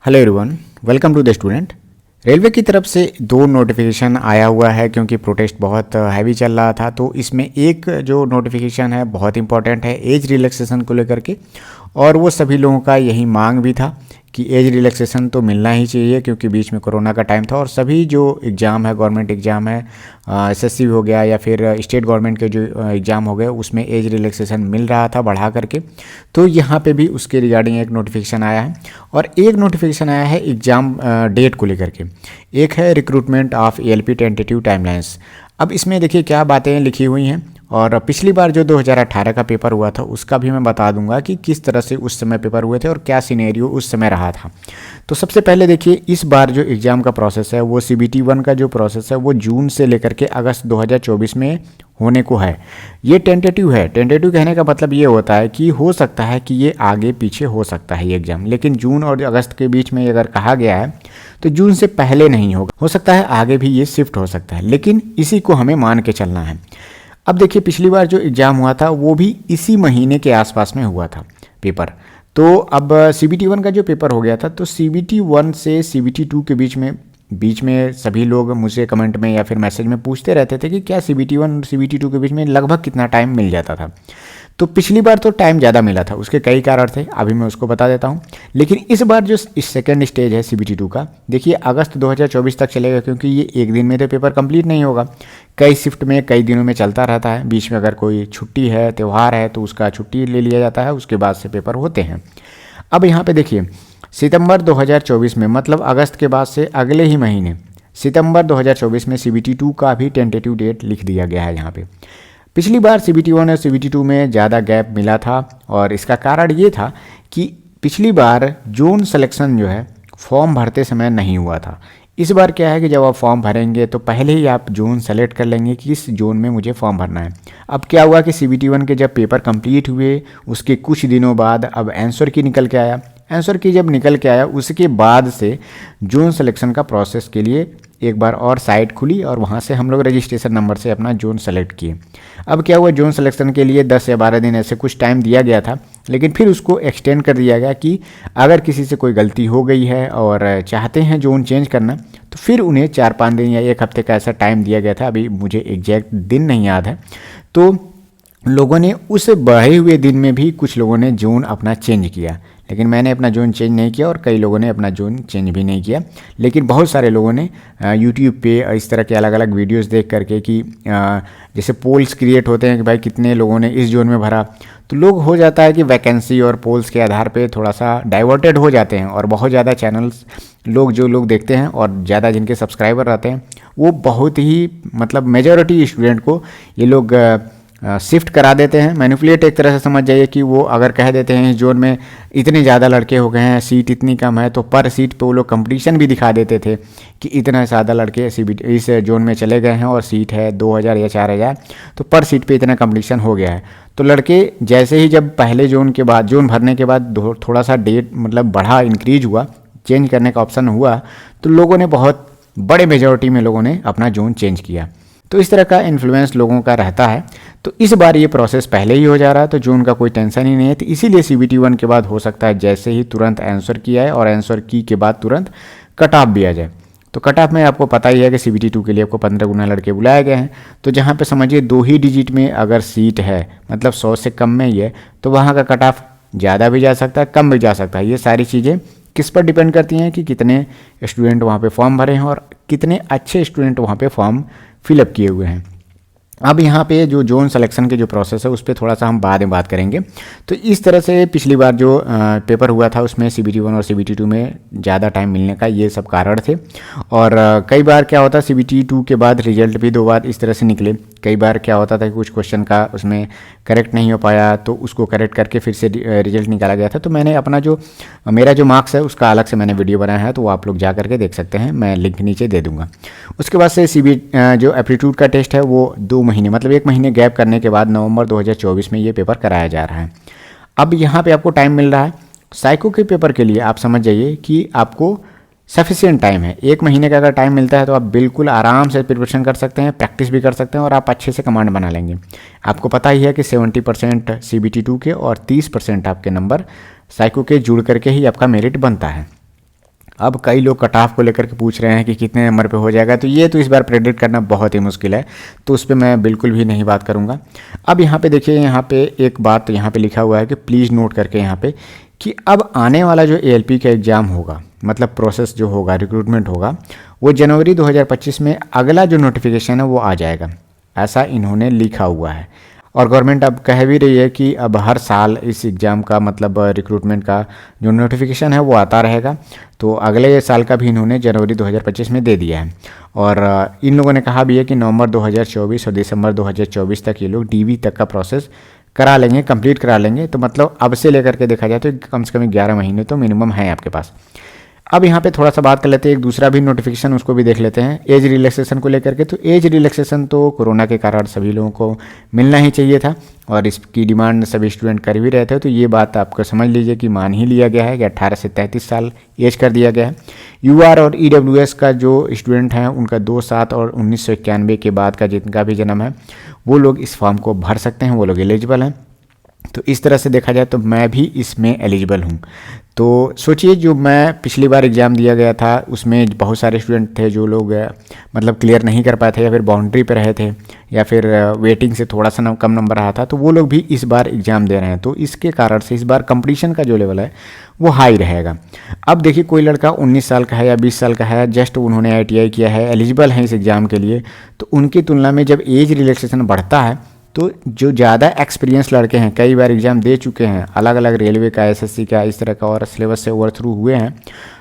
Hello everyone, welcome to the student. Railway की तरफ से दो नोटिफिकेशन आया हुआ है क्योंकि प्रोटेस्ट बहुत हैवी चल रहा था। तो इसमें एक जो नोटिफिकेशन है बहुत इंपॉर्टेंट है एज रिलैक्सेशन को लेकर के, और वो सभी लोगों का यही मांग भी था कि एज रिलैक्सेशन तो मिलना ही चाहिए क्योंकि बीच में कोरोना का टाइम था और सभी जो एग्ज़ाम है, गवर्नमेंट एग्ज़ाम है, एसएससी हो गया या फिर स्टेट गवर्नमेंट के जो एग्ज़ाम हो गए, उसमें एज रिलैक्सेशन मिल रहा था बढ़ा करके। तो यहाँ पे भी उसके रिगार्डिंग एक नोटिफिकेशन आया है और एक नोटिफिकेशन आया है एग्ज़ाम डेट को लेकर के। एक है recruitment of ALP tentative timelines. अब इसमें देखिए क्या बातें लिखी हुई हैं, और पिछली बार जो 2018 का पेपर हुआ था उसका भी मैं बता दूंगा कि किस तरह से उस समय पेपर हुए थे और क्या सिनेरियो उस समय रहा था। तो सबसे पहले देखिए, इस बार जो एग्ज़ाम का प्रोसेस है वो CBT 1 का जो प्रोसेस है वो जून से लेकर के अगस्त 2024 में होने को है। ये टेंटेटिव है। टेंटेटिव कहने का मतलब ये होता है कि हो सकता है कि ये आगे पीछे हो सकता है ये एग्ज़ाम, लेकिन जून और अगस्त के बीच में अगर कहा गया है तो जून से पहले नहीं होगा, हो सकता है आगे भी ये शिफ्ट हो सकता है, लेकिन इसी को हमें मान के चलना है। अब देखिए, पिछली बार जो एग्ज़ाम हुआ था वो भी इसी महीने के आसपास में हुआ था पेपर। तो अब CBT 1 का जो पेपर हो गया था, तो CBT 1 से CBT 2 के बीच में सभी लोग मुझे कमेंट में या फिर मैसेज में पूछते रहते थे कि क्या CBT 1 और CBT 2 के बीच में लगभग कितना टाइम मिल जाता था। तो पिछली बार तो टाइम ज़्यादा मिला था, उसके कई कारण थे, अभी मैं उसको बता देता हूँ। लेकिन इस बार जो इस सेकेंड स्टेज है CBT 2 का, देखिए अगस्त 2024 तक चलेगा क्योंकि ये एक दिन में तो पेपर कंप्लीट नहीं होगा, कई शिफ्ट में कई दिनों में चलता रहता है। बीच में अगर कोई छुट्टी है, त्यौहार है, तो उसका छुट्टी ले लिया जाता है, उसके बाद से पेपर होते हैं। अब यहाँ पे देखिए, सितंबर 2024 में, मतलब अगस्त के बाद से अगले ही महीने सितंबर 2024 में CBT 2 का भी टेंटेटिव डेट लिख दिया गया है यहाँ पे। पिछली बार CBT 1 और CBT 2 में ज़्यादा गैप मिला था और इसका कारण ये था कि पिछली बार जोन सिलेक्शन जो है फॉर्म भरते समय नहीं हुआ था। इस बार क्या है कि जब आप फॉर्म भरेंगे तो पहले ही आप जोन सेलेक्ट कर लेंगे कि इस जोन में मुझे फॉर्म भरना है। अब क्या हुआ कि CBT 1 के जब पेपर कंप्लीट हुए उसके कुछ दिनों बाद अब आंसर की निकल के आया। आंसर की जब निकल के आया उसके बाद से जोन सिलेक्शन का प्रोसेस के लिए एक बार और साइट खुली और वहाँ से हम लोग रजिस्ट्रेशन नंबर से अपना जोन सेलेक्ट किए। अब क्या हुआ, जोन सिलेक्शन के लिए 10 या 12 दिन ऐसे कुछ टाइम दिया गया था, लेकिन फिर उसको एक्सटेंड कर दिया गया कि अगर किसी से कोई गलती हो गई है और चाहते हैं जोन चेंज करना तो फिर उन्हें 4-5 दिन या एक हफ्ते का ऐसा टाइम दिया गया था। अभी मुझे एग्जैक्ट दिन नहीं याद है। तो लोगों ने उस बढ़े हुए दिन में भी कुछ लोगों ने जोन अपना चेंज किया, लेकिन मैंने अपना जोन चेंज नहीं किया और कई लोगों ने अपना जोन चेंज भी नहीं किया। लेकिन बहुत सारे लोगों ने यूट्यूब पे इस तरह के अलग अलग वीडियोस देख करके कि जैसे पोल्स क्रिएट होते हैं कि भाई कितने लोगों ने इस जोन में भरा, तो लोग हो जाता है कि वैकेंसी और पोल्स के आधार पे थोड़ा सा डाइवर्टेड हो जाते हैं और बहुत ज़्यादा चैनल्स जो लोग देखते हैं और ज़्यादा जिनके सब्सक्राइबर रहते हैं वो बहुत ही मतलब मेजॉरिटी स्टूडेंट को ये लोग शिफ्ट करा देते हैं। मैनिपुलेट एक तरह से समझ जाइए कि वो अगर कह देते हैं इस जोन में इतने ज़्यादा लड़के हो गए हैं, सीट इतनी कम है, तो पर सीट पे वो लोग कंपटीशन भी दिखा देते थे कि इतना ज़्यादा लड़के इस जोन में चले गए हैं और सीट है 2000 या 4000, तो पर सीट पे इतना कंपटीशन हो गया है। तो लड़के जैसे ही जब पहले जोन के बाद जोन भरने के बाद थोड़ा सा डेट मतलब बढ़ा, इंक्रीज हुआ, चेंज करने का ऑप्शन हुआ, तो लोगों ने बहुत बड़े मेजॉरिटी में लोगों ने अपना जोन चेंज किया। तो इस तरह का इन्फ्लुएंस लोगों का रहता है। तो इस बार ये प्रोसेस पहले ही हो जा रहा है तो जोन का कोई टेंशन ही नहीं है। तो इसीलिए CBT 1 के बाद हो सकता है जैसे ही तुरंत आंसर की आए और आंसर की के बाद तुरंत कट ऑफ भी आ जाए। तो कट ऑफ में आपको पता ही है कि CBT 2 के लिए आपको 15 गुना लड़के बुलाए गए हैं। तो जहाँ पे समझिए 2 ही डिजिट में अगर सीट है, मतलब 100 से कम में ही है, तो वहाँ का कट ऑफ ज़्यादा भी जा सकता है, कम भी जा सकता है। ये सारी चीज़ें किस पर डिपेंड करती हैं कि कितने स्टूडेंट वहाँ पे फॉर्म भरे हैं और कितने अच्छे स्टूडेंट वहाँ पे फॉर्म फिलअप किए हुए हैं। अब यहाँ पे जो जोन सिलेक्शन के जो प्रोसेस है उस पर थोड़ा सा हम बाद में बात करेंगे। तो इस तरह से पिछली बार जो पेपर हुआ था उसमें CBT 1 और CBT 2 में ज़्यादा टाइम मिलने का ये सब कारण थे। और कई बार क्या होता है CBT 2 के बाद रिजल्ट भी 2 बार इस तरह से निकले। कई बार क्या होता था कि कुछ क्वेश्चन का उसमें करेक्ट नहीं हो पाया तो उसको करेक्ट करके फिर से रिजल्ट निकाला गया था। तो मैंने अपना जो मेरा जो मार्क्स है उसका अलग से मैंने वीडियो बनाया है, तो वो आप लोग जा करके देख सकते हैं, मैं लिंक नीचे दे दूँगा। उसके बाद से जो एप्टीट्यूड का टेस्ट है वो 2 महीने मतलब 1 महीने गैप करने के बाद नवंबर 2024 में ये पेपर कराया जा रहा है। अब यहाँ पे आपको टाइम मिल रहा है साइको के पेपर के लिए। आप समझ जाइए कि आपको सफिशिएंट टाइम है। 1 महीने का अगर टाइम मिलता है तो आप बिल्कुल आराम से प्रिपरेशन कर सकते हैं, प्रैक्टिस भी कर सकते हैं और आप अच्छे से कमांड बना लेंगे। आपको पता ही है कि 70% CBT 2 के और 30% आपके नंबर साइको के जुड़ करके ही आपका मेरिट बनता है। अब कई लोग कट ऑफ को लेकर के पूछ रहे हैं कि कितने नंबर पे हो जाएगा, तो ये तो इस बार प्रेडिक्ट करना बहुत ही मुश्किल है, तो उस पर मैं बिल्कुल भी नहीं बात करूँगा। अब यहाँ पे देखिए, यहाँ पे एक बात यहाँ पे लिखा हुआ है कि प्लीज़ नोट करके यहाँ पे कि अब आने वाला जो ALP का एग्ज़ाम होगा, मतलब प्रोसेस जो होगा, रिक्रूटमेंट होगा, वो जनवरी 2025 में अगला जो नोटिफिकेशन है वो आ जाएगा, ऐसा इन्होंने लिखा हुआ है। और गवर्नमेंट अब कह भी रही है कि अब हर साल इस एग्ज़ाम का मतलब रिक्रूटमेंट का जो नोटिफिकेशन है वो आता रहेगा। तो अगले साल का भी इन्होंने जनवरी 2025 में दे दिया है। और इन लोगों ने कहा भी है कि नवंबर 2024 और दिसंबर 2024 तक ये लोग DV तक का प्रोसेस करा लेंगे, कंप्लीट करा लेंगे। तो मतलब अब से लेकर के देखा जाए तो कम से कम 11 महीने तो मिनिमम है आपके पास। अब यहाँ पे थोड़ा सा बात कर लेते हैं, एक दूसरा भी नोटिफिकेशन उसको भी देख लेते हैं, एज रिलैक्सेशन को लेकर के। तो एज रिलैक्सेशन तो कोरोना के कारण सभी लोगों को मिलना ही चाहिए था और इसकी डिमांड सभी स्टूडेंट कर भी रहे थे। तो ये बात आपको समझ लीजिए कि मान ही लिया गया है कि 18 से 33 साल एज कर दिया गया है। UR और EWS का जो स्टूडेंट हैं उनका 2/7 और 1991 के बाद का जिनका भी जन्म है वो लोग इस फॉर्म को भर सकते हैं, वो लोग एलिजिबल हैं। तो इस तरह से देखा जाए तो मैं भी इसमें एलिजिबल हूँ। तो सोचिए, जो मैं पिछली बार एग्ज़ाम दिया गया था उसमें बहुत सारे स्टूडेंट थे जो लोग मतलब क्लियर नहीं कर पाए थे या फिर बाउंड्री पे रहे थे या फिर वेटिंग से थोड़ा सा कम नंबर रहा था, तो वो लोग भी इस बार एग्ज़ाम दे रहे हैं। तो इसके कारण से इस बार कंपटीशन का जो लेवल है वो हाई रहेगा। अब देखिए, कोई लड़का 19 साल का है या 20 साल का है, जस्ट उन्होंने ITI किया है, एलिजिबल है इस एग्ज़ाम के लिए, तो उनकी तुलना में जब एज रिलैक्सेशन बढ़ता है तो जो ज़्यादा एक्सपीरियंस लड़के हैं, कई बार एग्ज़ाम दे चुके हैं, अलग अलग रेलवे का, SSC का, इस तरह का और सिलेबस से ओवर थ्रू हुए हैं,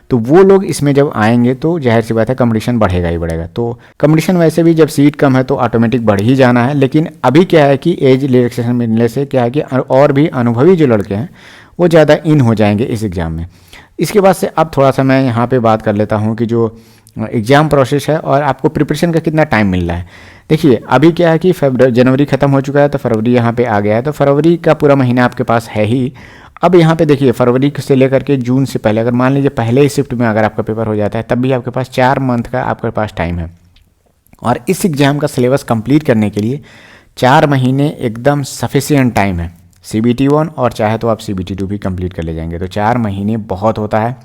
तो वो लोग इसमें जब आएंगे तो जाहिर सी बात है कंपटीशन बढ़ेगा ही बढ़ेगा। तो कंपटीशन वैसे भी जब सीट कम है तो ऑटोमेटिक बढ़ ही जाना है। लेकिन अभी क्या है कि एज रिलैक्सेशन मिलने से क्या है कि और भी अनुभवी जो लड़के हैं वो ज़्यादा इन हो जाएंगे इस एग्ज़ाम में। इसके बाद से अब थोड़ा सा मैं यहाँ पर बात कर लेता हूँ कि जो एग्ज़ाम प्रोसेस है और आपको प्रिपरेशन का कितना टाइम मिल रहा है। देखिए, अभी क्या है कि जनवरी ख़त्म हो चुका है तो फरवरी यहाँ पे आ गया है, तो फरवरी का पूरा महीना आपके पास है ही। अब यहाँ पे देखिए, फरवरी से लेकर के जून से पहले, अगर मान लीजिए पहले ही शिफ्ट में अगर आपका पेपर हो जाता है, तब भी आपके पास 4 मंथ का आपके पास टाइम है। और इस एग्ज़ाम का सिलेबस कंप्लीट करने के लिए 4 महीने एकदम सफिशिएंट टाइम है। CBT 1 और चाहे तो आप CBT 2 भी कंप्लीट कर ले जाएंगे, तो 4 महीने बहुत होता है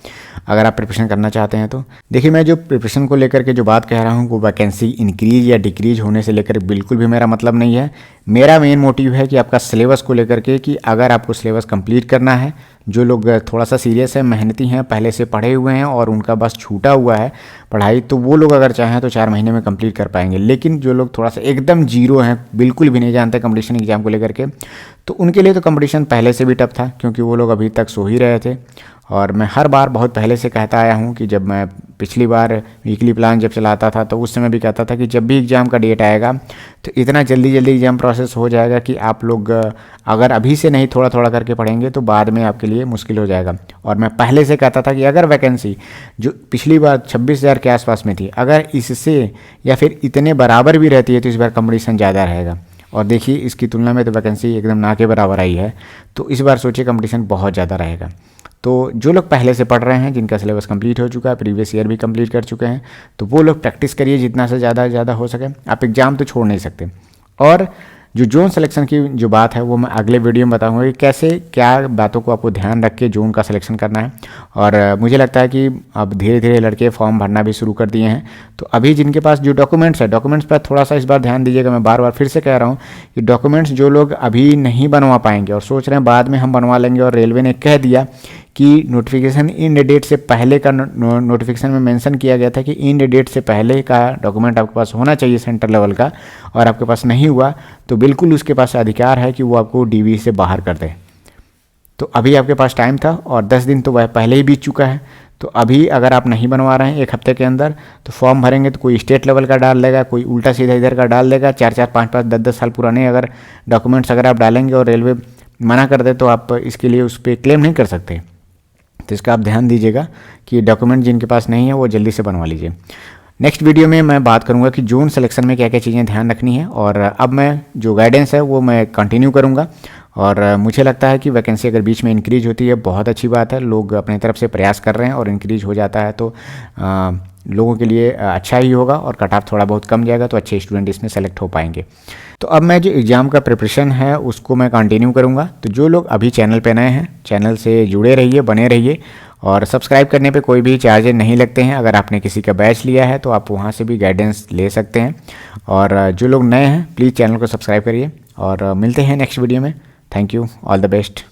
अगर आप प्रिपरेशन करना चाहते हैं तो। देखिए, मैं जो प्रिपरेशन को लेकर के जो बात कह रहा हूँ वो वैकेंसी इंक्रीज या डिक्रीज होने से लेकर बिल्कुल भी मेरा मतलब नहीं है। मेरा मेन मोटिव है कि आपका सिलेबस को लेकर के, कि अगर आपको सिलेबस कंप्लीट करना है, जो लोग थोड़ा सा सीरियस है, मेहनती हैं, पहले से पढ़े हुए हैं और उनका बस छूटा हुआ है पढ़ाई, तो वो लोग अगर चाहें तो 4 महीने में कंप्लीट कर पाएंगे। लेकिन जो लोग थोड़ा सा एकदम जीरो हैं, बिल्कुल भी नहीं जानते कंपटीशन एग्जाम को लेकर के, तो उनके लिए तो कंपटीशन पहले से भी टफ था, क्योंकि वो लोग अभी तक सो ही रहे थे। और मैं हर बार बहुत पहले से कहता आया हूँ कि जब मैं पिछली बार वीकली प्लान जब चलाता था तो उस समय भी कहता था कि जब भी एग्ज़ाम का डेट आएगा तो इतना जल्दी जल्दी एग्ज़ाम प्रोसेस हो जाएगा कि आप लोग अगर अभी से नहीं थोड़ा थोड़ा करके पढ़ेंगे तो बाद में आपके लिए मुश्किल हो जाएगा। और मैं पहले से कहता था कि अगर वैकेंसी जो पिछली बार 26,000 के आसपास में थी, अगर इससे या फिर इतने बराबर भी रहती है तो इस बार कंपटीशन ज़्यादा रहेगा। और देखिए, इसकी तुलना में तो वैकेंसी एकदम ना के बराबर आई है, तो इस बार सोचिए कंपटीशन बहुत ज़्यादा रहेगा। तो जो लोग पहले से पढ़ रहे हैं, जिनका सिलेबस कंप्लीट हो चुका है, प्रीवियस ईयर भी कंप्लीट कर चुके हैं, तो वो लोग प्रैक्टिस करिए जितना से ज़्यादा हो सके। आप एग्ज़ाम तो छोड़ नहीं सकते। और जो जोन सिलेक्शन की जो बात है वो मैं अगले वीडियो में बताऊंगा कि कैसे क्या बातों को आपको ध्यान रख के जोन का सिलेक्शन करना है। और मुझे लगता है कि अब धीरे धीरे लड़के फॉर्म भरना भी शुरू कर दिए हैं। तो अभी जिनके पास जो डॉक्यूमेंट्स है, डॉक्यूमेंट्स पर थोड़ा सा इस बार ध्यान दीजिएगा। मैं बार बार फिर से कह रहा हूँ कि डॉक्यूमेंट्स जो लोग अभी नहीं बनवा पाएंगे और सोच रहे हैं बाद में हम बनवा लेंगे, और रेलवे ने कह दिया कि नोटिफिकेशन इन डेट से पहले का, नोटिफिकेशन में मेंशन किया गया था कि इन डेट से पहले का डॉक्यूमेंट आपके पास होना चाहिए सेंटर लेवल का, और आपके पास नहीं हुआ तो बिल्कुल उसके पास अधिकार है कि वो आपको DV से बाहर कर दे। तो अभी आपके पास टाइम था और 10 दिन तो वह पहले ही बीत चुका है। तो अभी अगर आप नहीं बनवा रहे हैं 1 हफ्ते के अंदर, तो फॉर्म भरेंगे तो कोई स्टेट लेवल का डाल देगा, कोई उल्टा सीधा इधर का डाल देगा। 4-4, 5-5, 10-10 साल पुराने अगर डॉक्यूमेंट्स अगर आप डालेंगे और रेलवे मना कर दे तो आप इसके लिए उस पर क्लेम नहीं कर सकते। तो इसका आप ध्यान दीजिएगा कि डॉक्यूमेंट जिनके पास नहीं है वो जल्दी से बनवा लीजिए। नेक्स्ट वीडियो में मैं बात करूंगा कि जोन सिलेक्शन में क्या क्या चीज़ें ध्यान रखनी है, और अब मैं जो गाइडेंस है वो मैं कंटिन्यू करूंगा। और मुझे लगता है कि वैकेंसी अगर बीच में इंक्रीज होती है बहुत अच्छी बात है, लोग अपनी तरफ से प्रयास कर रहे हैं और इंक्रीज हो जाता है तो लोगों के लिए अच्छा ही होगा, और कट ऑफ थोड़ा बहुत कम जाएगा तो अच्छे स्टूडेंट इसमें सेलेक्ट हो पाएंगे। तो अब मैं जो एग्ज़ाम का प्रिपरेशन है उसको मैं कंटिन्यू करूंगा। तो जो लोग अभी चैनल पे नए हैं, चैनल से जुड़े रहिए, बने रहिए, और सब्सक्राइब करने पे कोई भी चार्जेस नहीं लगते हैं। अगर आपने किसी का बैच लिया है तो आप वहाँ से भी गाइडेंस ले सकते हैं। और जो लोग नए हैं प्लीज़ चैनल को सब्सक्राइब करिए और मिलते हैं नेक्स्ट वीडियो में। Thank you, all the best.